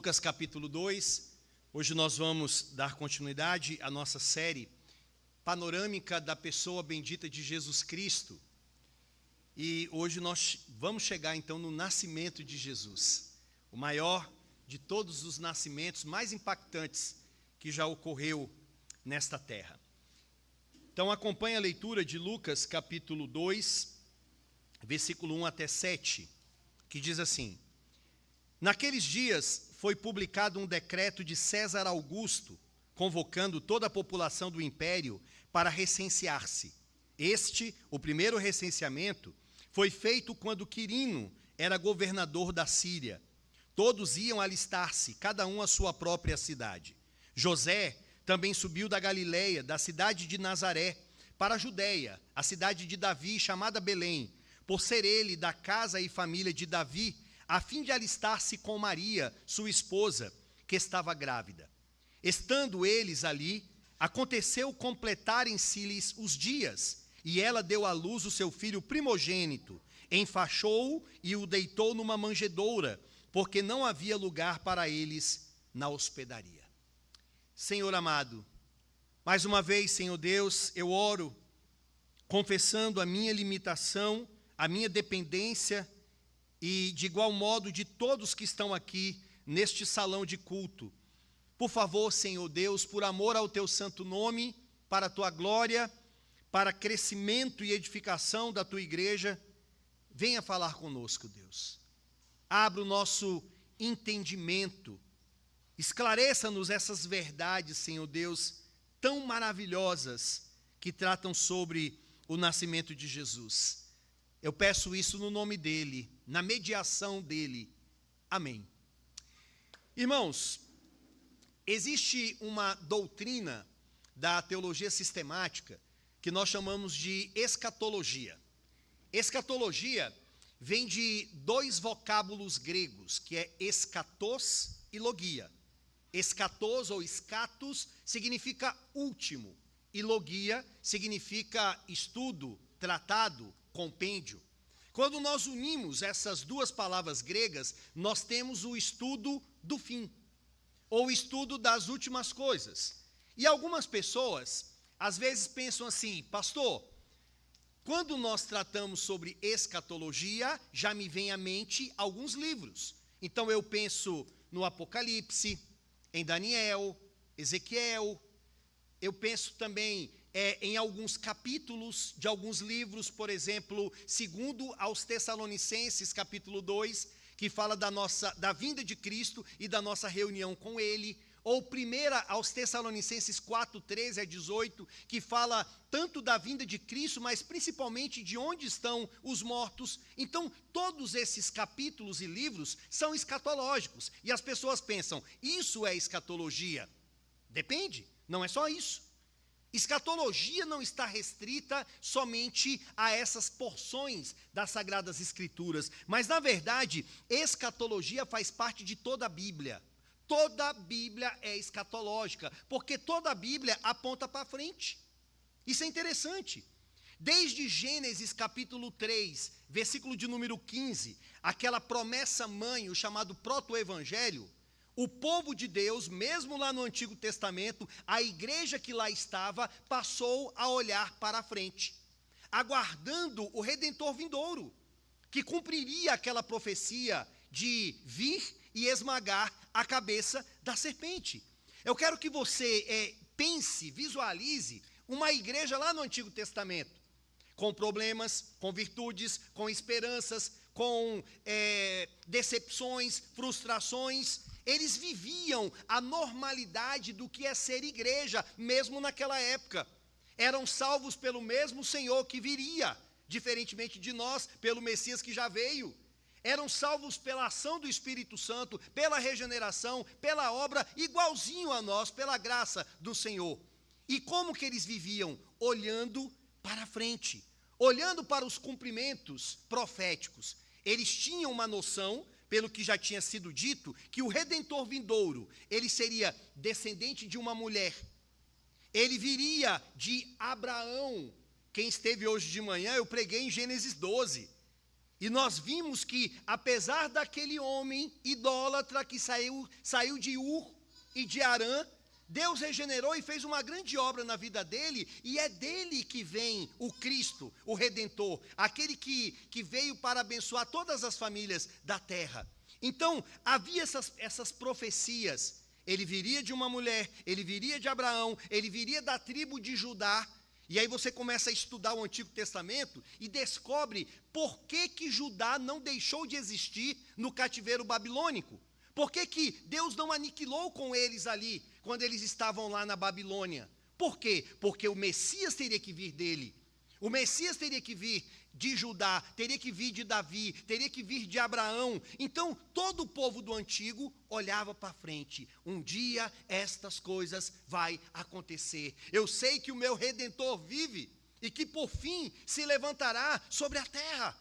Lucas capítulo 2, hoje nós vamos dar continuidade à nossa série panorâmica da pessoa bendita de Jesus Cristo. E hoje nós vamos chegar então no nascimento de Jesus, o maior de todos os nascimentos mais impactantes que já ocorreu nesta terra. Então acompanhe a leitura de Lucas capítulo 2, versículo 1 até 7, que diz assim: Naqueles dias foi publicado um decreto de César Augusto, convocando toda a população do império para recensear-se. O primeiro recenseamento, foi feito quando Quirino era governador da Síria. Todos iam alistar-se, cada um à sua própria cidade. José também subiu da Galileia, da cidade de Nazaré, para a Judéia, a cidade de Davi, chamada Belém, por ser ele da casa e família de Davi, a fim de alistar-se com Maria, sua esposa, que estava grávida. Estando eles ali, aconteceu completarem-se-lhes os dias, e ela deu à luz o seu filho primogênito, enfaixou-o e o deitou numa manjedoura, porque não havia lugar para eles na hospedaria. Senhor amado, mais uma vez, Senhor Deus, eu oro, confessando a minha limitação, a minha dependência, e de igual modo de todos que estão aqui neste salão de culto. Por favor, Senhor Deus, por amor ao teu santo nome, para a tua glória, para crescimento e edificação da tua igreja, venha falar conosco, Deus. Abra o nosso entendimento, esclareça-nos essas verdades, Senhor Deus, tão maravilhosas que tratam sobre o nascimento de Jesus. Eu peço isso no nome dele, na mediação dele. Amém. Irmãos, existe uma doutrina da teologia sistemática que nós chamamos de escatologia. Escatologia vem de dois vocábulos gregos, que é eschatos e logia. Eschatos ou eschatos significa último, e logia significa estudo, tratado, compêndio. Quando nós unimos essas duas palavras gregas, nós temos o estudo do fim, ou estudo das últimas coisas. E algumas pessoas, às vezes, pensam assim: pastor, quando nós tratamos sobre escatologia, já me vem à mente alguns livros. Então eu penso no Apocalipse, em Daniel, Ezequiel, eu penso também em alguns capítulos de alguns livros, por exemplo, 2 aos Tessalonicenses, capítulo 2, que fala da vinda de Cristo e da nossa reunião com Ele, ou 1 aos Tessalonicenses 4, 13 a 18, que fala tanto da vinda de Cristo, mas principalmente de onde estão os mortos. Então, todos esses capítulos e livros são escatológicos, e as pessoas pensam, isso é escatologia? Depende, não é só isso. Escatologia não está restrita somente a essas porções das Sagradas Escrituras, mas, na verdade, escatologia faz parte de toda a Bíblia. Toda a Bíblia é escatológica, porque toda a Bíblia aponta para frente. Isso é interessante. Desde Gênesis capítulo 3, versículo de número 15, aquela promessa mãe, o chamado proto-evangelho, o povo de Deus, mesmo lá no Antigo Testamento, a igreja que lá estava, passou a olhar para a frente, aguardando o Redentor vindouro, que cumpriria aquela profecia de vir e esmagar a cabeça da serpente. Eu quero que você pense, visualize uma igreja lá no Antigo Testamento, com problemas, com virtudes, com esperanças, com decepções, frustrações. Eles viviam a normalidade do que é ser igreja, mesmo naquela época. Eram salvos pelo mesmo Senhor que viria, diferentemente de nós, pelo Messias que já veio. Eram salvos pela ação do Espírito Santo, pela regeneração, pela obra, igualzinho a nós, pela graça do Senhor. E como que eles viviam? Olhando para frente, olhando para os cumprimentos proféticos. Eles tinham uma noção, pelo que já tinha sido dito, que o Redentor vindouro, ele seria descendente de uma mulher. Ele viria de Abraão. Quem esteve hoje de manhã, eu preguei em Gênesis 12. E nós vimos que, apesar daquele homem idólatra que saiu de Ur e de Arã, Deus regenerou e fez uma grande obra na vida dele, e é dele que vem o Cristo, o Redentor, aquele que veio para abençoar todas as famílias da terra. Então, havia essas profecias. Ele viria de uma mulher, ele viria de Abraão, ele viria da tribo de Judá. E aí você começa a estudar o Antigo Testamento e descobre por que Judá não deixou de existir no cativeiro babilônico. Por que Deus não aniquilou com eles ali, quando eles estavam lá na Babilônia? Por quê? Porque o Messias teria que vir dele. O Messias teria que vir de Judá, teria que vir de Davi, teria que vir de Abraão. Então, todo o povo do antigo olhava para frente. Um dia estas coisas vai acontecer. Eu sei que o meu Redentor vive e que por fim se levantará sobre a terra.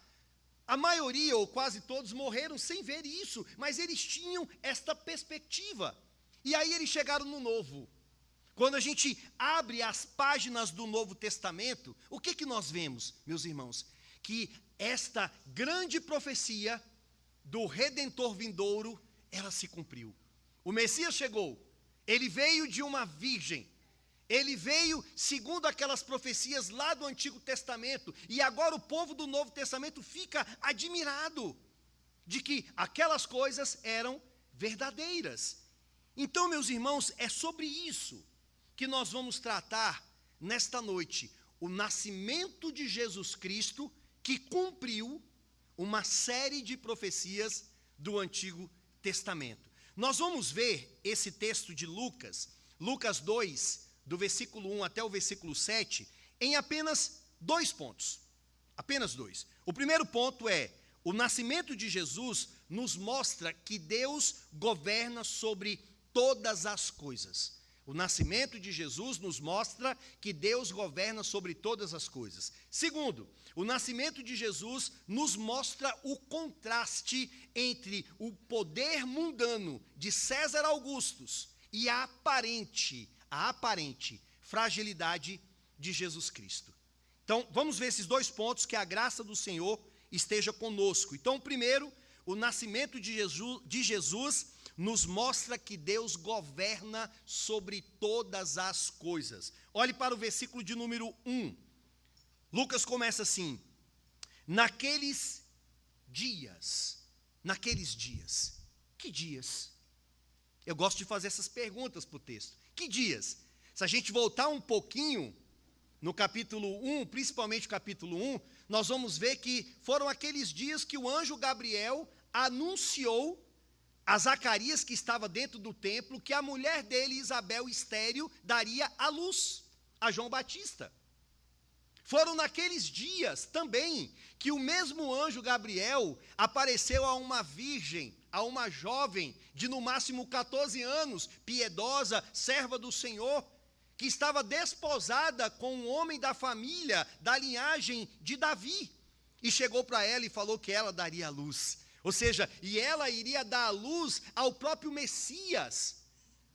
A maioria, ou quase todos, morreram sem ver isso, mas eles tinham esta perspectiva. E aí eles chegaram no Novo. Quando a gente abre as páginas do Novo Testamento, o que nós vemos, meus irmãos? Que esta grande profecia do Redentor vindouro, ela se cumpriu. O Messias chegou, ele veio de uma virgem, ele veio segundo aquelas profecias lá do Antigo Testamento, e agora o povo do Novo Testamento fica admirado de que aquelas coisas eram verdadeiras. Então, meus irmãos, é sobre isso que nós vamos tratar nesta noite, o nascimento de Jesus Cristo, que cumpriu uma série de profecias do Antigo Testamento. Nós vamos ver esse texto de Lucas 2, do versículo 1 até o versículo 7, em apenas 2 pontos. Apenas 2. O primeiro ponto é: o nascimento de Jesus nos mostra que Deus governa sobre todas as coisas. O nascimento de Jesus nos mostra que Deus governa sobre todas as coisas. Segundo, o nascimento de Jesus nos mostra o contraste entre o poder mundano de César Augustus e a aparente fragilidade de Jesus Cristo. Então, vamos ver esses 2 pontos, que a graça do Senhor esteja conosco. Então, primeiro, o nascimento de Jesus nos mostra que Deus governa sobre todas as coisas. Olhe para o versículo de número 1. Lucas começa assim: naqueles dias. Que dias? Eu gosto de fazer essas perguntas para o texto. Que dias? Se a gente voltar um pouquinho no capítulo 1, principalmente o capítulo 1, nós vamos ver que foram aqueles dias que o anjo Gabriel anunciou a Zacarias, que estava dentro do templo, que a mulher dele, Isabel, estéril, daria à luz a João Batista. Foram naqueles dias também que o mesmo anjo Gabriel apareceu a uma virgem, a uma jovem de no máximo 14 anos, piedosa, serva do Senhor, que estava desposada com um homem da família, da linhagem de Davi, e chegou para ela e falou que ela daria à luz. Ou seja, e ela iria dar à luz ao próprio Messias,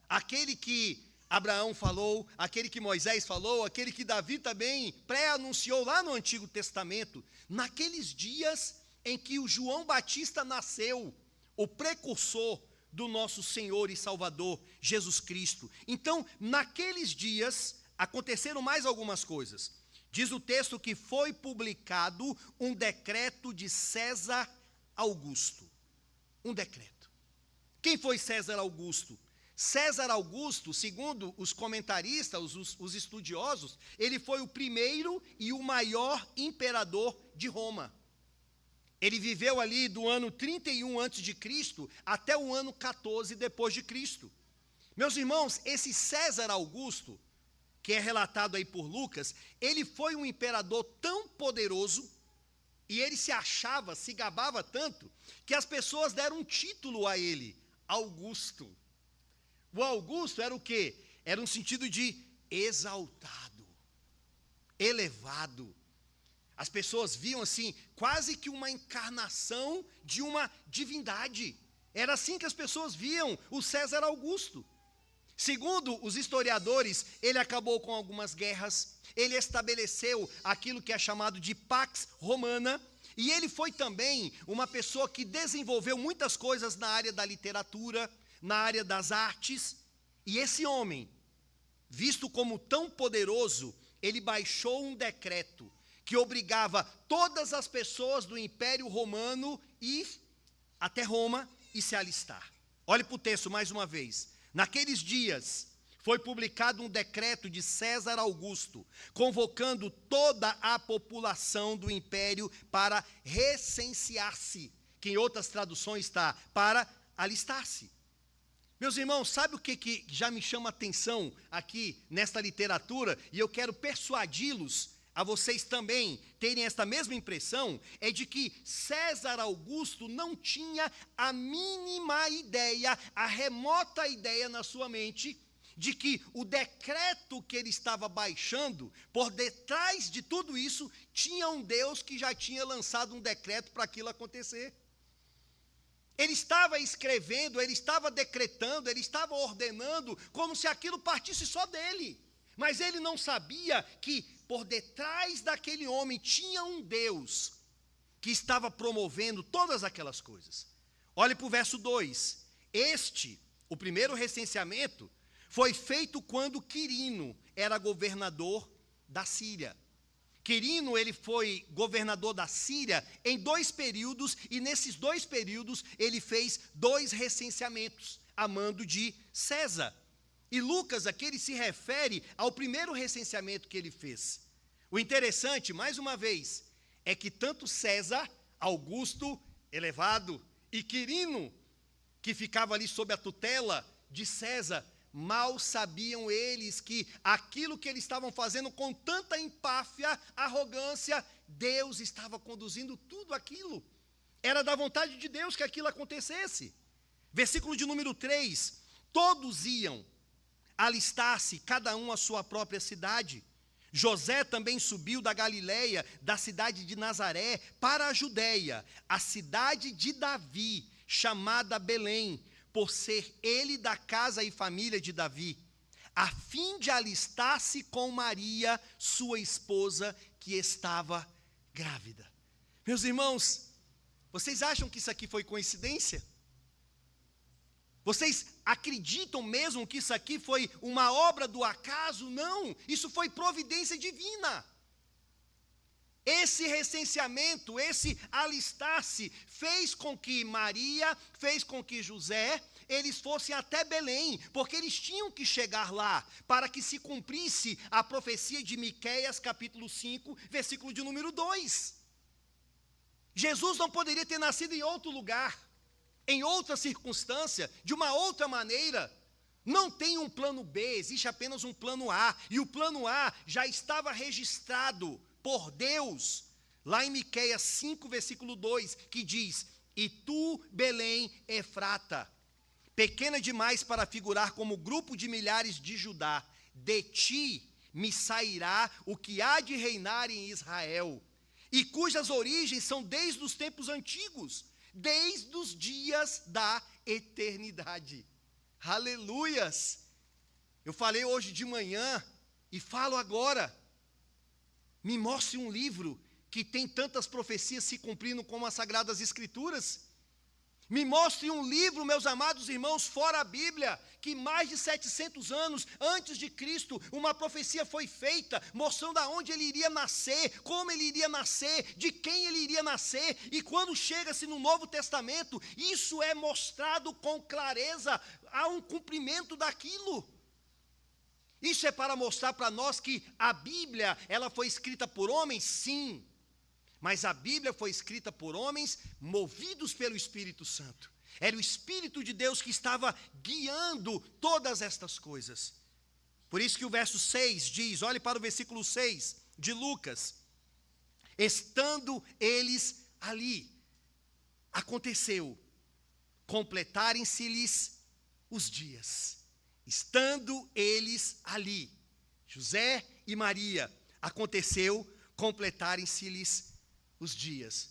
aquele que Abraão falou, aquele que Moisés falou, aquele que Davi também pré-anunciou lá no Antigo Testamento, naqueles dias em que o João Batista nasceu, o precursor do nosso Senhor e Salvador, Jesus Cristo. Então, naqueles dias, aconteceram mais algumas coisas. Diz o texto que foi publicado um decreto de César Augusto. Um decreto. Quem foi César Augusto? César Augusto, segundo os comentaristas, os estudiosos, ele foi o primeiro e o maior imperador de Roma. Ele viveu ali do ano 31 a.C. até o ano 14 depois de Cristo. Meus irmãos, esse César Augusto, que é relatado aí por Lucas, ele foi um imperador tão poderoso, e ele se gabava tanto, que as pessoas deram um título a ele, Augusto. O Augusto era o quê? Era um sentido de exaltado, elevado. As pessoas viam assim, quase que uma encarnação de uma divindade. Era assim que as pessoas viam o César Augusto. Segundo os historiadores, ele acabou com algumas guerras, ele estabeleceu aquilo que é chamado de Pax Romana, E ele foi também uma pessoa que desenvolveu muitas coisas na área da literatura, na área das artes. E esse homem, visto como tão poderoso, ele baixou um decreto que obrigava todas as pessoas do Império Romano a ir até Roma e se alistar. Olhe para o texto mais uma vez. Naqueles dias foi publicado um decreto de César Augusto, convocando toda a população do império para recensear-se, que em outras traduções está, para alistar-se. Meus irmãos, sabe o que já me chama a atenção aqui nesta literatura, e eu quero persuadi-los a vocês também terem esta mesma impressão, é de que César Augusto não tinha a mínima ideia, a remota ideia na sua mente, de que o decreto que ele estava baixando, por detrás de tudo isso, tinha um Deus que já tinha lançado um decreto para aquilo acontecer. Ele estava escrevendo, ele estava decretando, ele estava ordenando, como se aquilo partisse só dele. Mas ele não sabia que por detrás daquele homem tinha um Deus que estava promovendo todas aquelas coisas. Olhe para o verso 2. O primeiro recenseamento, foi feito quando Quirino era governador da Síria. Quirino, ele foi governador da Síria em 2 períodos, e nesses 2 períodos ele fez 2 recenseamentos, a mando de César. E Lucas aqui ele se refere ao primeiro recenseamento que ele fez. O interessante, mais uma vez, é que tanto César, Augusto, elevado, e Quirino, que ficava ali sob a tutela de César, mal sabiam eles que aquilo que eles estavam fazendo com tanta empáfia, arrogância, Deus estava conduzindo tudo aquilo. Era da vontade de Deus que aquilo acontecesse. Versículo de número 3, todos iam alistar-se, cada um à sua própria cidade. José também subiu da Galileia, da cidade de Nazaré, para a Judéia, a cidade de Davi, chamada Belém, por ser ele da casa e família de Davi, a fim de alistar-se com Maria, sua esposa, que estava grávida. Meus irmãos, vocês acham que isso aqui foi coincidência? Vocês acreditam mesmo que isso aqui foi uma obra do acaso? Não, isso foi providência divina. Esse recenseamento, esse alistar-se, fez com que Maria, fez com que José, eles fossem até Belém, porque eles tinham que chegar lá, para que se cumprisse a profecia de Miqueias, capítulo 5, versículo de número 2. Jesus não poderia ter nascido em outro lugar, em outra circunstância, de uma outra maneira. Não tem um plano B, existe apenas um plano A, e o plano A já estava registrado por Deus, lá em Miqueias 5, versículo 2, que diz: e tu, Belém, Efrata, pequena demais para figurar como grupo de milhares de Judá, de ti me sairá o que há de reinar em Israel, e cujas origens são desde os tempos antigos, desde os dias da eternidade. Aleluias! Eu falei hoje de manhã, e falo agora. Me mostre um livro que tem tantas profecias se cumprindo como as Sagradas Escrituras. Me mostre um livro, meus amados irmãos, fora a Bíblia, que mais de 700 anos antes de Cristo, uma profecia foi feita, mostrando aonde ele iria nascer, como ele iria nascer, de quem ele iria nascer, e quando chega-se no Novo Testamento, isso é mostrado com clareza, há um cumprimento daquilo. Isso é para mostrar para nós que a Bíblia, ela foi escrita por homens, sim, mas a Bíblia foi escrita por homens movidos pelo Espírito Santo. Era o Espírito de Deus que estava guiando todas estas coisas. Por isso que o verso 6 diz, olhe para o versículo 6 de Lucas: estando eles ali, aconteceu, completarem-se-lhes os dias. Estando eles ali, José e Maria, aconteceu, completarem-se-lhes os dias.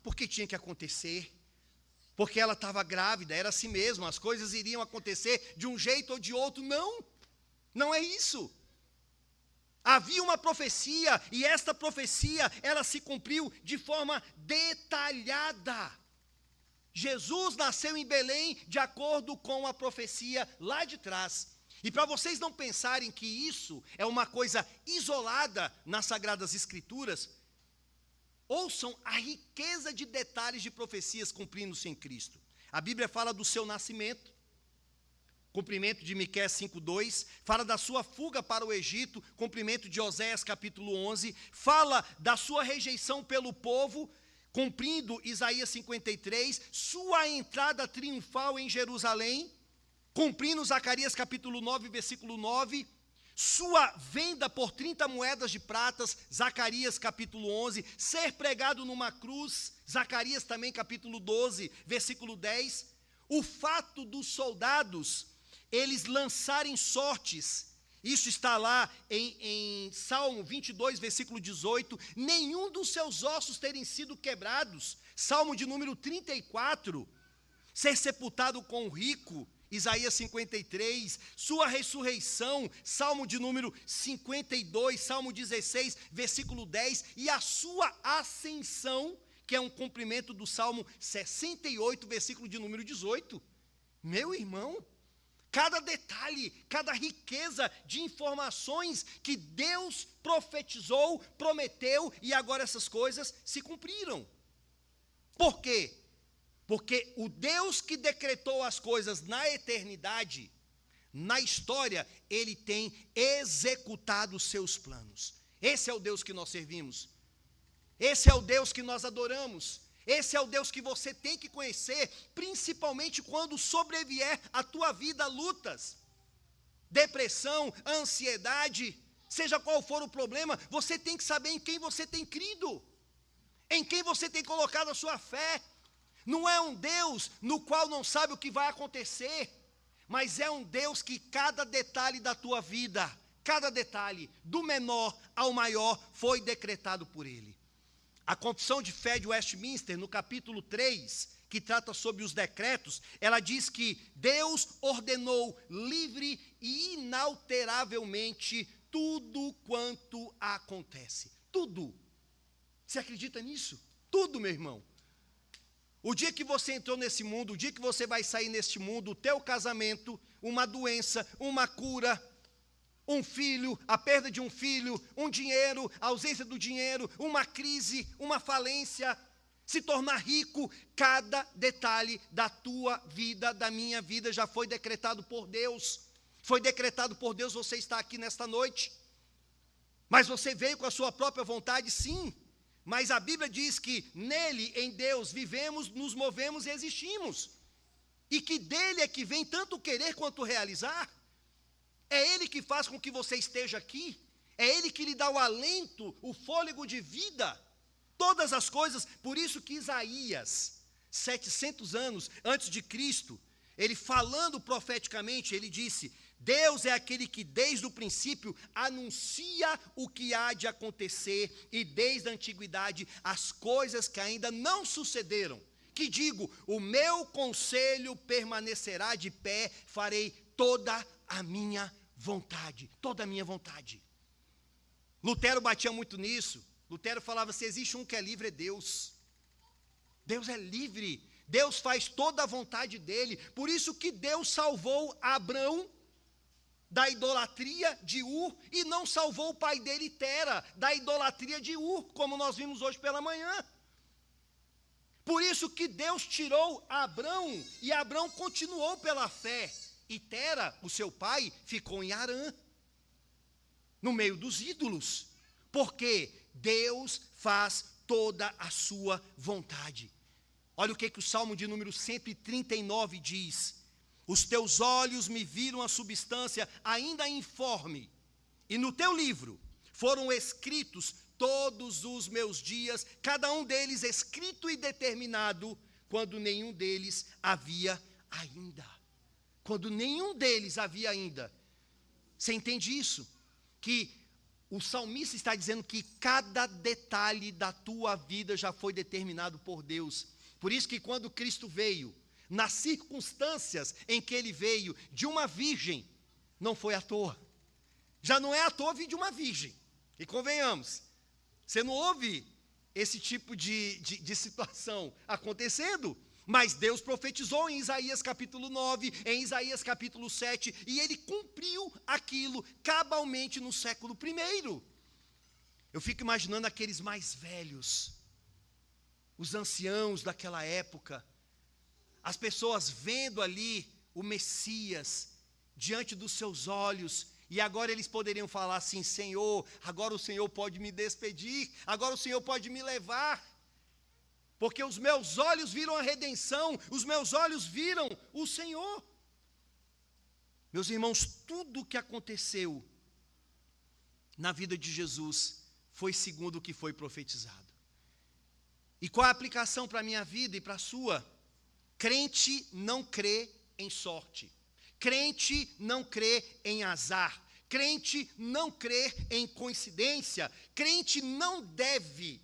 Por que tinha que acontecer? Porque ela estava grávida, era assim mesmo, as coisas iriam acontecer de um jeito ou de outro. Não, não é isso. Havia uma profecia, e esta profecia, ela se cumpriu de forma detalhada. Jesus nasceu em Belém de acordo com a profecia lá de trás. E para vocês não pensarem que isso é uma coisa isolada nas Sagradas Escrituras, ouçam a riqueza de detalhes de profecias cumprindo-se em Cristo. A Bíblia fala do seu nascimento, cumprimento de Miqueias 5:2, fala da sua fuga para o Egito, cumprimento de Oséias capítulo 11, fala da sua rejeição pelo povo, cumprindo Isaías 53, sua entrada triunfal em Jerusalém, cumprindo Zacarias capítulo 9, versículo 9, sua venda por 30 moedas de pratas, Zacarias capítulo 11, ser pregado numa cruz, Zacarias também capítulo 12, versículo 10, o fato dos soldados, eles lançarem sortes, isso está lá em Salmo 22, versículo 18, nenhum dos seus ossos terem sido quebrados, Salmo de número 34, ser sepultado com o rico, Isaías 53, sua ressurreição, Salmo de número 52, Salmo 16, versículo 10, e a sua ascensão, que é um cumprimento do Salmo 68, versículo de número 18. Meu irmão, cada detalhe, cada riqueza de informações que Deus profetizou, prometeu, e agora essas coisas se cumpriram. Por quê? Porque o Deus que decretou as coisas na eternidade, na história, Ele tem executado os seus planos. Esse é o Deus que nós servimos. Esse é o Deus que nós adoramos. Esse é o Deus que você tem que conhecer, principalmente quando sobrevier à tua vida lutas, depressão, ansiedade, seja qual for o problema, você tem que saber em quem você tem crido, em quem você tem colocado a sua fé. Não é um Deus no qual não sabe o que vai acontecer, mas é um Deus que cada detalhe da tua vida, cada detalhe, do menor ao maior, foi decretado por Ele. A Confissão de Fé de Westminster, no capítulo 3, que trata sobre os decretos, ela diz que Deus ordenou livre e inalteravelmente tudo quanto acontece. Tudo. Você acredita nisso? Tudo, meu irmão. O dia que você entrou nesse mundo, o dia que você vai sair neste mundo, o teu casamento, uma doença, uma cura, um filho, a perda de um filho, um dinheiro, a ausência do dinheiro, uma crise, uma falência, se tornar rico, cada detalhe da tua vida, da minha vida, já foi decretado por Deus. Foi decretado por Deus, você está aqui nesta noite. Mas você veio com a sua própria vontade, sim. Mas a Bíblia diz que nele, em Deus, vivemos, nos movemos e existimos. E que dele é que vem tanto querer quanto realizar. É Ele que faz com que você esteja aqui. É Ele que lhe dá o alento, o fôlego de vida. Todas as coisas. Por isso que Isaías, 700 anos antes de Cristo, ele falando profeticamente, ele disse: Deus é aquele que desde o princípio anuncia o que há de acontecer, e desde a antiguidade as coisas que ainda não sucederam. Que digo, o meu conselho permanecerá de pé, farei toda a minha vontade, toda a minha vontade. Lutero batia muito nisso. Lutero falava: se existe um que é livre, é Deus. Deus é livre, Deus faz toda a vontade dele. Por isso que Deus salvou Abrão da idolatria de Ur, e não salvou o pai dele, Tera, da idolatria de Ur, como nós vimos hoje pela manhã. Por isso que Deus tirou Abrão, e Abrão continuou pela fé, e Tera, o seu pai, ficou em Harã, no meio dos ídolos, porque Deus faz toda a sua vontade. Olha o que o Salmo de número 139 diz: os teus olhos me viram a substância ainda informe, e no teu livro foram escritos todos os meus dias, cada um deles escrito e determinado, quando nenhum deles havia ainda. Quando nenhum deles havia ainda. Você entende isso? Que o salmista está dizendo que cada detalhe da tua vida já foi determinado por Deus. Por isso que quando Cristo veio, nas circunstâncias em que ele veio, de uma virgem, não foi à toa. Já não é à toa vir de uma virgem. E convenhamos, você não ouve esse tipo de situação acontecendo, mas Deus profetizou em Isaías capítulo 9, em Isaías capítulo 7, e ele cumpriu aquilo cabalmente no século I. Eu fico imaginando aqueles mais velhos, os anciãos daquela época, as pessoas vendo ali o Messias diante dos seus olhos, e agora eles poderiam falar assim: Senhor, agora o Senhor pode me despedir, agora o Senhor pode me levar, porque os meus olhos viram a redenção, os meus olhos viram o Senhor. Meus irmãos, tudo o que aconteceu na vida de Jesus foi segundo o que foi profetizado. E qual a aplicação para a minha vida e para a sua? Crente não crê em sorte. Crente não crê em azar. Crente não crê em coincidência. Crente não deve,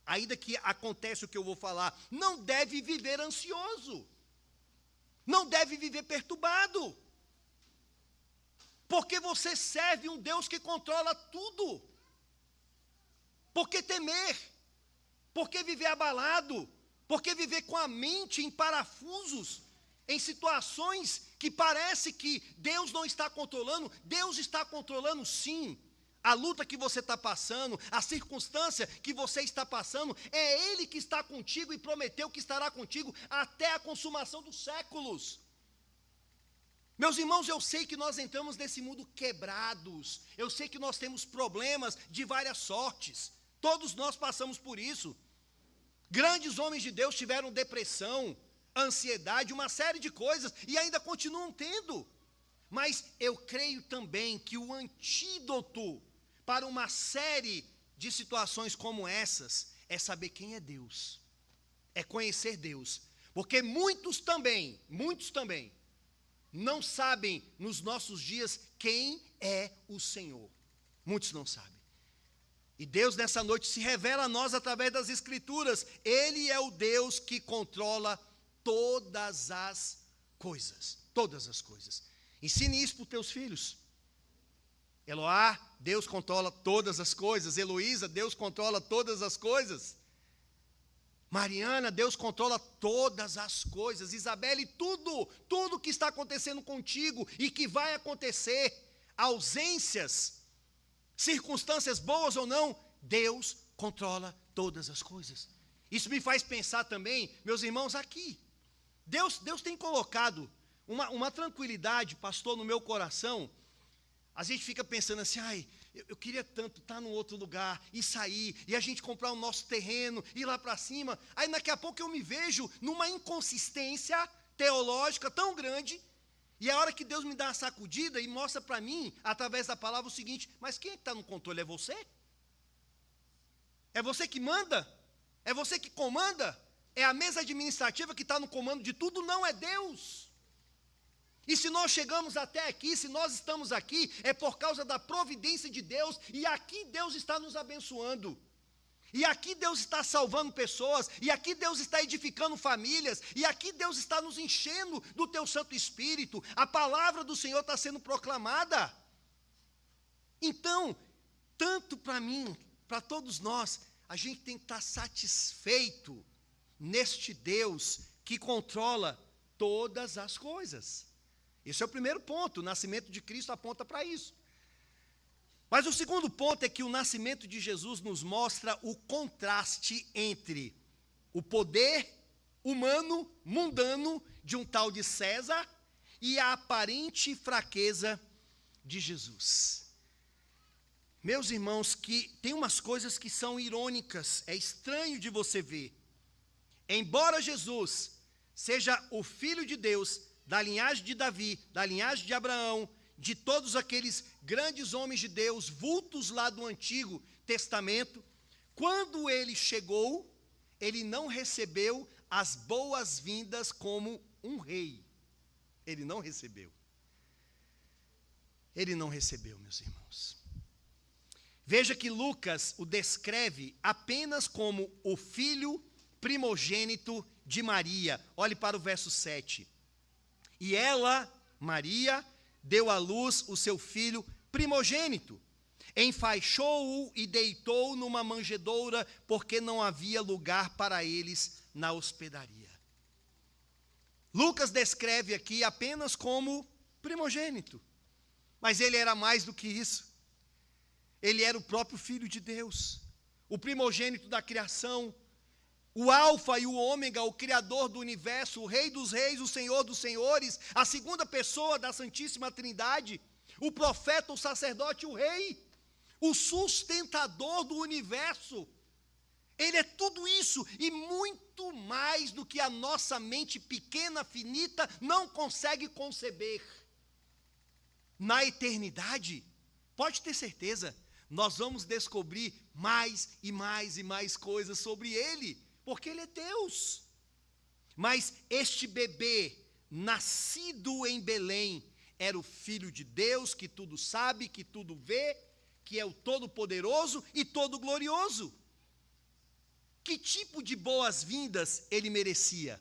ainda que aconteça o que eu vou falar, não deve viver ansioso. Não deve viver perturbado. Porque você serve um Deus que controla tudo. Por que temer? Por que viver abalado? Por que viver com a mente em parafusos, em situações que parece que Deus não está controlando? Deus está controlando, sim. A luta que você está passando, a circunstância que você está passando, é Ele que está contigo e prometeu que estará contigo até a consumação dos séculos. Meus irmãos, eu sei que nós entramos nesse mundo quebrados, eu sei que nós temos problemas de várias sortes, todos nós passamos por isso. Grandes homens de Deus tiveram depressão, ansiedade, uma série de coisas, e ainda continuam tendo. Mas eu creio também que o antídoto para uma série de situações como essas é saber quem é Deus, é conhecer Deus. Porque muitos também não sabem nos nossos dias quem é o Senhor. Muitos não sabem. E Deus nessa noite se revela a nós através das Escrituras. Ele é o Deus que controla todas as coisas. Todas as coisas. Ensine isso para os teus filhos. Eloá, Deus controla todas as coisas. Heloísa, Deus controla todas as coisas. Mariana, Deus controla todas as coisas. Isabelle, tudo que está acontecendo contigo e que vai acontecer, ausências, circunstâncias boas ou não, Deus controla todas as coisas. Isso me faz pensar também, meus irmãos, aqui. Deus tem colocado uma tranquilidade, pastor, no meu coração. A gente fica pensando assim: ai, eu queria tanto estar num outro lugar e sair, e a gente comprar o nosso terreno, ir lá para cima. Aí daqui a pouco eu me vejo numa inconsistência teológica tão grande, e a hora que Deus me dá uma sacudida e mostra para mim, através da palavra, o seguinte: mas quem é que está no controle? É você? É você que manda? É você que comanda? É a mesa administrativa que está no comando de tudo? Não, é Deus. E se nós chegamos até aqui, se nós estamos aqui, é por causa da providência de Deus, e aqui Deus está nos abençoando, e aqui Deus está salvando pessoas, e aqui Deus está edificando famílias, e aqui Deus está nos enchendo do teu Santo Espírito, a palavra do Senhor está sendo proclamada. Então, tanto para mim, para todos nós, a gente tem que estar satisfeito neste Deus que controla todas as coisas. Esse é o primeiro ponto, o nascimento de Cristo aponta para isso. Mas o segundo ponto é que o nascimento de Jesus nos mostra o contraste entre o poder humano, mundano, de um tal de César, e a aparente fraqueza de Jesus. Meus irmãos, que tem umas coisas que são irônicas, é estranho de você ver. Embora Jesus seja o Filho de Deus, da linhagem de Davi, da linhagem de Abraão, de todos aqueles grandes homens de Deus, vultos lá do Antigo Testamento, quando ele chegou, ele não recebeu as boas-vindas como um rei. Ele não recebeu. Ele não recebeu, meus irmãos. Veja que Lucas o descreve apenas como o filho primogênito de Maria. Olhe para o verso 7. E ela, Maria, deu à luz o seu filho primogênito. Enfaixou-o e deitou numa manjedoura, porque não havia lugar para eles na hospedaria. Lucas descreve aqui apenas como primogênito, mas ele era mais do que isso. Ele era o próprio Filho de Deus, o primogênito da criação, o alfa e o ômega, o criador do universo, o rei dos reis, o senhor dos senhores, a segunda pessoa da Santíssima Trindade, o profeta, o sacerdote, o rei, o sustentador do universo. Ele é tudo isso e muito mais do que a nossa mente pequena, finita, não consegue conceber. Na eternidade, pode ter certeza, nós vamos descobrir mais e mais e mais coisas sobre Ele, porque Ele é Deus. Mas este bebê, nascido em Belém, era o Filho de Deus, que tudo sabe, que tudo vê, que é o Todo-Poderoso e Todo-Glorioso. Que tipo de boas-vindas ele merecia?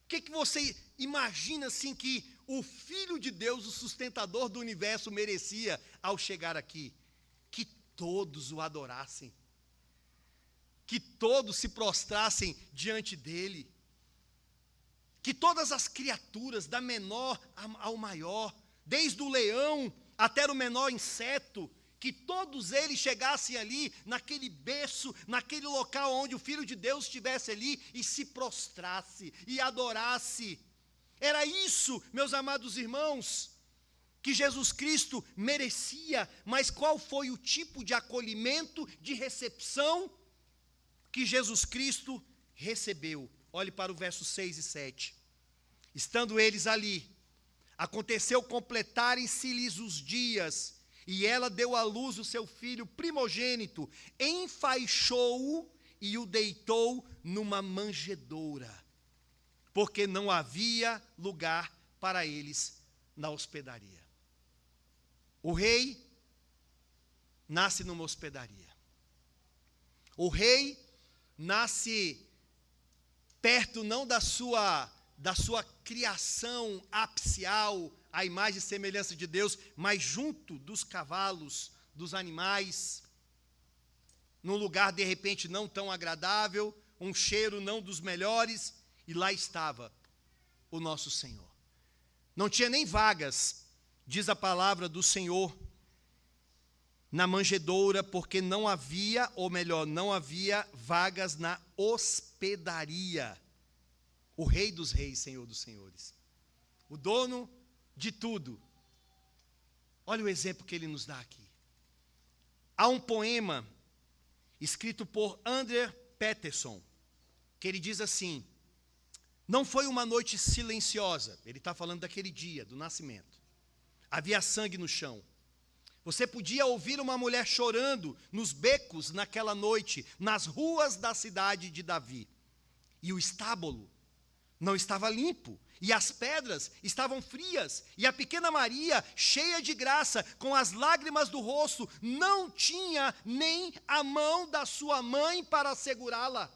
O que você imagina assim que o Filho de Deus, o sustentador do universo, merecia ao chegar aqui? Que todos o adorassem, que todos se prostrassem diante dele, que todas as criaturas, da menor ao maior, desde o leão até o menor inseto, que todos eles chegassem ali, naquele berço, naquele local onde o Filho de Deus estivesse ali, e se prostrasse, e adorasse. Era isso, meus amados irmãos, que Jesus Cristo merecia. Mas qual foi o tipo de acolhimento, de recepção, que Jesus Cristo recebeu? Olhe para o verso 6 e 7. Estando eles ali, aconteceu completarem-se-lhes os dias, e ela deu à luz o seu filho primogênito, enfaixou-o e o deitou numa manjedoura, porque não havia lugar para eles na hospedaria. O rei nasce numa hospedaria. O rei nasce perto não da sua criação ápiceal, a imagem e semelhança de Deus, mas junto dos cavalos, dos animais, num lugar de repente não tão agradável, um cheiro não dos melhores, e lá estava o nosso Senhor. Não tinha nem vagas, diz a palavra do Senhor, na manjedoura, porque não havia, ou melhor, não havia vagas na hospedaria. O Rei dos Reis, Senhor dos Senhores, o dono de tudo. Olha o exemplo que ele nos dá aqui. Há um poema escrito por André Peterson, que ele diz assim: não foi uma noite silenciosa. Ele está falando daquele dia, do nascimento. Havia sangue no chão. Você podia ouvir uma mulher chorando nos becos naquela noite, nas ruas da cidade de Davi. E o estábulo não estava limpo, e as pedras estavam frias, e a pequena Maria, cheia de graça, com as lágrimas do rosto, não tinha nem a mão da sua mãe para segurá-la.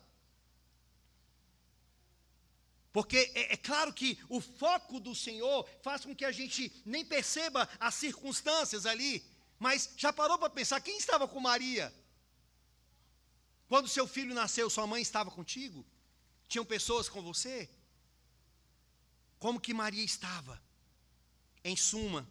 Porque é claro que o foco do Senhor faz com que a gente nem perceba as circunstâncias ali, mas já parou para pensar, quem estava com Maria? Quando seu filho nasceu, sua mãe estava contigo? Tinham pessoas com você? Como que Maria estava? Em suma,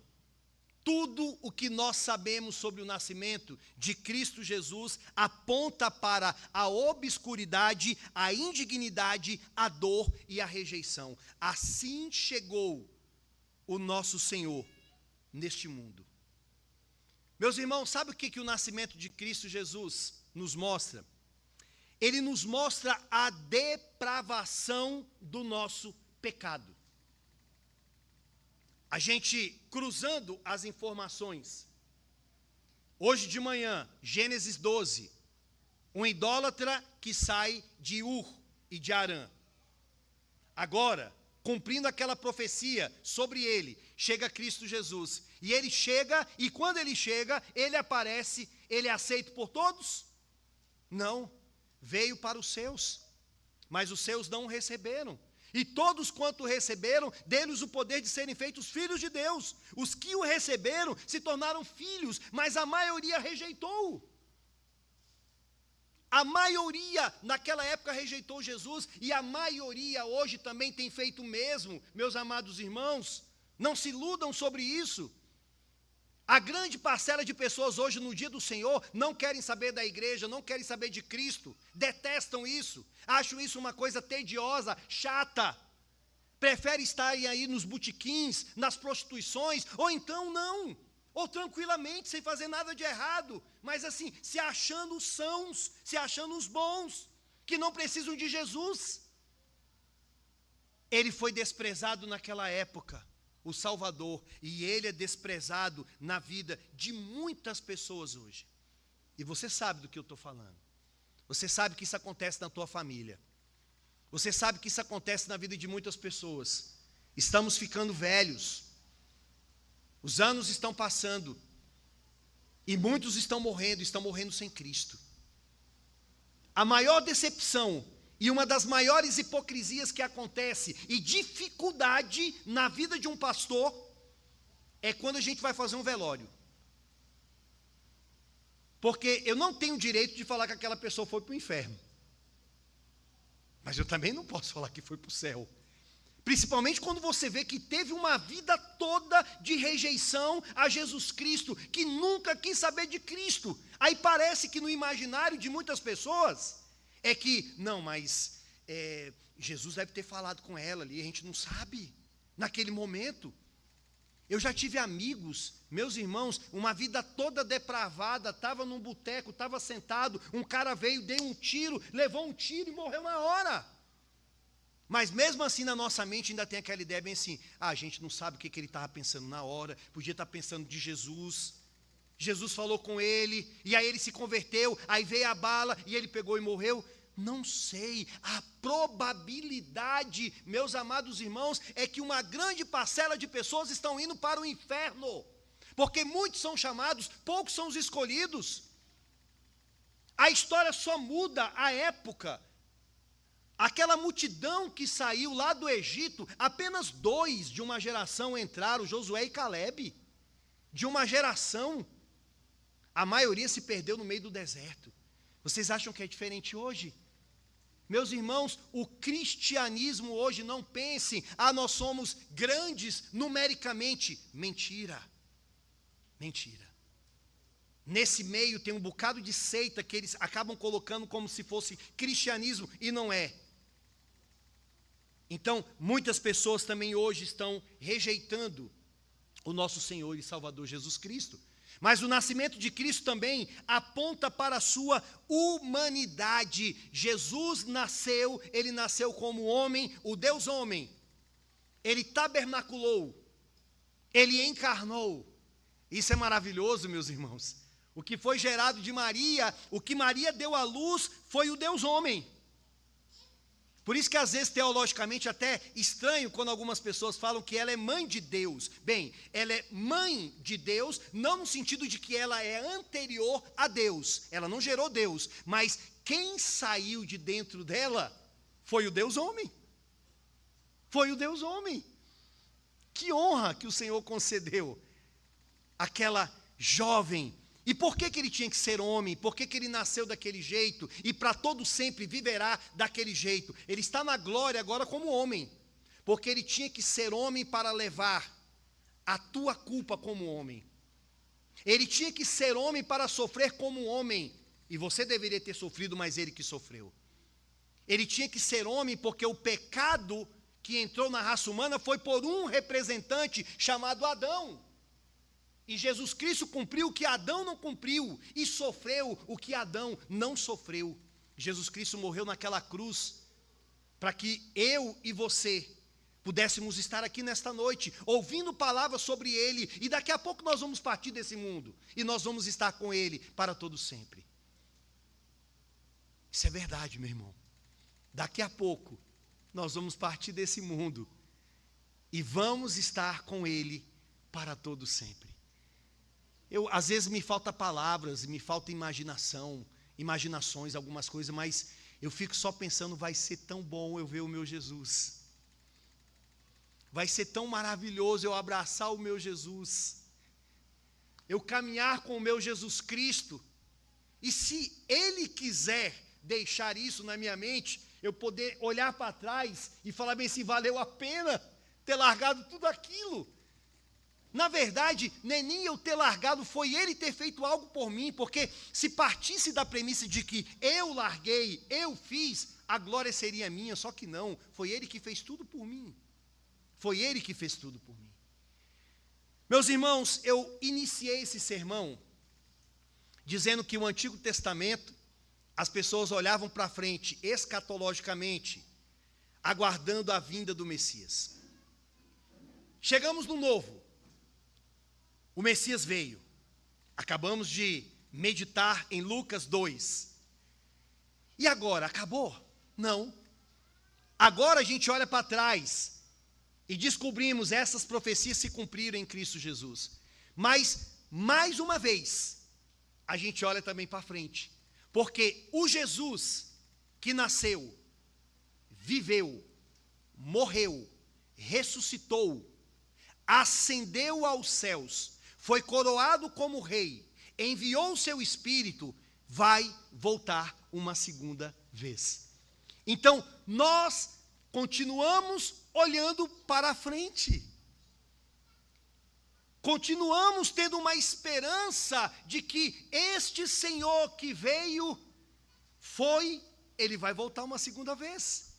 tudo o que nós sabemos sobre o nascimento de Cristo Jesus aponta para a obscuridade, a indignidade, a dor e a rejeição. Assim chegou o nosso Senhor neste mundo. Meus irmãos, sabe o que o nascimento de Cristo Jesus nos mostra? Ele nos mostra a depravação do nosso pecado. A gente cruzando as informações. Hoje de manhã, Gênesis 12, um idólatra que sai de Ur e de Arã. Agora, cumprindo aquela profecia sobre ele, chega Cristo Jesus. E ele chega, e quando ele chega, ele aparece, ele é aceito por todos? Não, veio para os seus, mas os seus não o receberam. E todos quanto o receberam, deu-lhes o poder de serem feitos filhos de Deus. Os que o receberam se tornaram filhos, mas a maioria rejeitou. A maioria naquela época rejeitou Jesus, e a maioria hoje também tem feito o mesmo, meus amados irmãos. Não se iludam sobre isso. A grande parcela de pessoas hoje no dia do Senhor não querem saber da igreja, não querem saber de Cristo, detestam isso, acham isso uma coisa tediosa, chata, preferem estarem aí nos botequins, nas prostituições, ou então não, ou tranquilamente, sem fazer nada de errado, mas assim, se achando sãos, se achando os bons, que não precisam de Jesus. Ele foi desprezado naquela época, o Salvador, e ele é desprezado na vida de muitas pessoas hoje. E você sabe do que eu estou falando. Você sabe que isso acontece na tua família. Você sabe que isso acontece na vida de muitas pessoas. Estamos ficando velhos. Os anos estão passando. E muitos estão morrendo sem Cristo. A maior decepção e uma das maiores hipocrisias que acontece e dificuldade na vida de um pastor é quando a gente vai fazer um velório. Porque eu não tenho direito de falar que aquela pessoa foi para o inferno. Mas eu também não posso falar que foi para o céu. Principalmente quando você vê que teve uma vida toda de rejeição a Jesus Cristo, que nunca quis saber de Cristo. Aí parece que no imaginário de muitas pessoas é que, não, mas Jesus deve ter falado com ela ali, a gente não sabe, naquele momento. Eu já tive amigos, meus irmãos, uma vida toda depravada, estava num boteco, estava sentado, um cara veio, deu um tiro, levou um tiro e morreu na hora. Mas mesmo assim na nossa mente ainda tem aquela ideia bem assim, a gente não sabe o que ele estava pensando na hora, podia estar pensando de Jesus. Jesus falou com ele, e aí ele se converteu, aí veio a bala, e ele pegou e morreu. Não sei, a probabilidade, meus amados irmãos, é que uma grande parcela de pessoas estão indo para o inferno, porque muitos são chamados, poucos são os escolhidos. A história só muda a época. Aquela multidão que saiu lá do Egito, apenas 2 de uma geração entraram, Josué e Calebe, de uma geração. A maioria se perdeu no meio do deserto. Vocês acham que é diferente hoje? Meus irmãos, o cristianismo hoje, não pensem, nós somos grandes numericamente. Mentira. Mentira. Nesse meio tem um bocado de seita que eles acabam colocando como se fosse cristianismo, e não é. Então, muitas pessoas também hoje estão rejeitando o nosso Senhor e Salvador Jesus Cristo. Mas o nascimento de Cristo também aponta para a sua humanidade. Jesus nasceu, ele nasceu como homem, o Deus homem. Ele tabernaculou, ele encarnou. Isso é maravilhoso, meus irmãos. O que foi gerado de Maria, o que Maria deu à luz, foi o Deus homem. Por isso que às vezes teologicamente até estranho quando algumas pessoas falam que ela é mãe de Deus. Bem, ela é mãe de Deus, não no sentido de que ela é anterior a Deus. Ela não gerou Deus, mas quem saiu de dentro dela foi o Deus homem. Foi o Deus homem. Que honra que o Senhor concedeu àquela jovem. E por que ele tinha que ser homem? Por que ele nasceu daquele jeito? E para todo sempre viverá daquele jeito? Ele está na glória agora como homem. Porque ele tinha que ser homem para levar a tua culpa como homem. Ele tinha que ser homem para sofrer como homem. E você deveria ter sofrido, mas ele que sofreu. Ele tinha que ser homem porque o pecado que entrou na raça humana foi por um representante chamado Adão. E Jesus Cristo cumpriu o que Adão não cumpriu e sofreu o que Adão não sofreu. Jesus Cristo morreu naquela cruz para que eu e você pudéssemos estar aqui nesta noite, ouvindo palavras sobre Ele, e daqui a pouco nós vamos partir desse mundo, e nós vamos estar com Ele para todo sempre. Isso é verdade, meu irmão. Daqui a pouco nós vamos partir desse mundo, e vamos estar com Ele para todo sempre. Às vezes me falta palavras, me falta imaginações, algumas coisas, mas eu fico só pensando, vai ser tão bom eu ver o meu Jesus. vai ser tão maravilhoso eu abraçar o meu Jesus, eu caminhar com o meu Jesus Cristo, e se Ele quiser deixar isso na minha mente, eu poder olhar para trás e falar bem assim, valeu a pena ter largado tudo aquilo. Na verdade, não é nem eu ter largado, foi Ele ter feito algo por mim, porque se partisse da premissa de que eu larguei, eu fiz, a glória seria minha, só que não, foi Ele que fez tudo por mim. Foi Ele que fez tudo por mim. Meus irmãos, eu iniciei esse sermão dizendo que o Antigo Testamento, as pessoas olhavam para frente, escatologicamente, aguardando a vinda do Messias. Chegamos no Novo. O Messias veio. Acabamos de meditar em Lucas 2. E agora, acabou? Não. Agora a gente olha para trás e descobrimos essas profecias se cumpriram em Cristo Jesus. Mas, mais uma vez, a gente olha também para frente. Porque o Jesus que nasceu, viveu, morreu, ressuscitou, ascendeu aos céus, foi coroado como rei, enviou o seu Espírito, vai voltar uma segunda vez. Então, nós continuamos olhando para frente. Continuamos tendo uma esperança de que este Senhor que veio, Ele vai voltar uma segunda vez.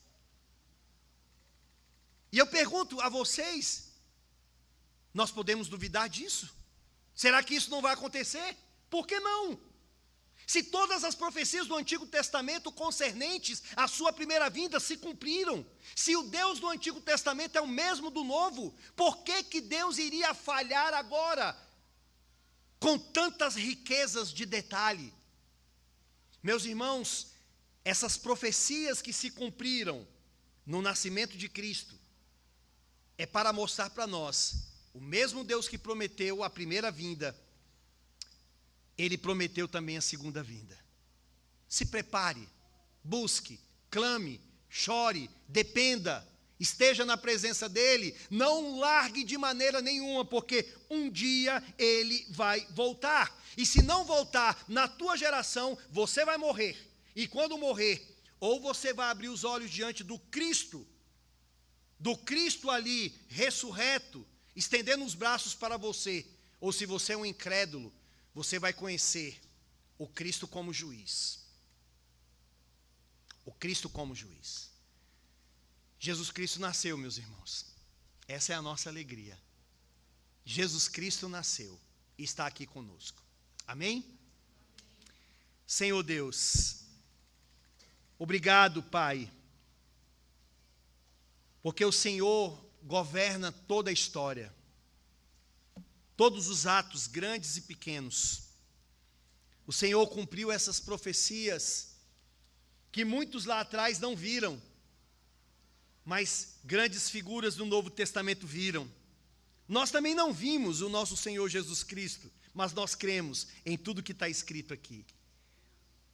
E eu pergunto a vocês, nós podemos duvidar disso? Será que isso não vai acontecer? Por que não? Se todas as profecias do Antigo Testamento concernentes à sua primeira vinda se cumpriram, se o Deus do Antigo Testamento é o mesmo do Novo, por que Deus iria falhar agora, com tantas riquezas de detalhe? Meus irmãos, essas profecias que se cumpriram no nascimento de Cristo, é para mostrar para nós, o mesmo Deus que prometeu a primeira vinda, Ele prometeu também a segunda vinda. Se prepare, busque, clame, chore, dependa, esteja na presença dEle, não largue de maneira nenhuma, porque um dia Ele vai voltar. E se não voltar na tua geração, você vai morrer. E quando morrer, ou você vai abrir os olhos diante do Cristo ali ressurreto, estendendo os braços para você, ou se você é um incrédulo, você vai conhecer o Cristo como juiz. O Cristo como juiz. Jesus Cristo nasceu, meus irmãos. Essa é a nossa alegria. Jesus Cristo nasceu e está aqui conosco. Amém? Senhor Deus, obrigado, Pai, porque o Senhor governa toda a história. Todos os atos, grandes e pequenos. O Senhor cumpriu essas profecias que muitos lá atrás não viram, mas grandes figuras do Novo Testamento viram. Nós também não vimos o nosso Senhor Jesus Cristo, mas nós cremos em tudo que está escrito aqui.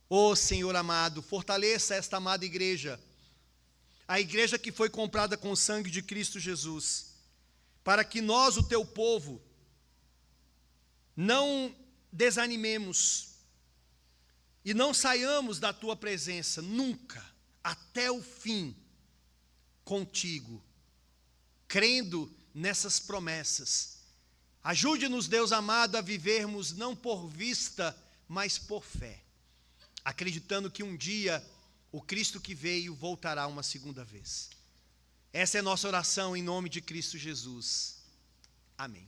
Ó Senhor amado, fortaleça esta amada igreja, a igreja que foi comprada com o sangue de Cristo Jesus, para que nós, o teu povo, não desanimemos e não saiamos da tua presença nunca, até o fim, contigo, crendo nessas promessas. Ajude-nos, Deus amado, a vivermos não por vista, mas por fé, acreditando que um dia o Cristo que veio voltará uma segunda vez. Essa é a nossa oração em nome de Cristo Jesus. Amém.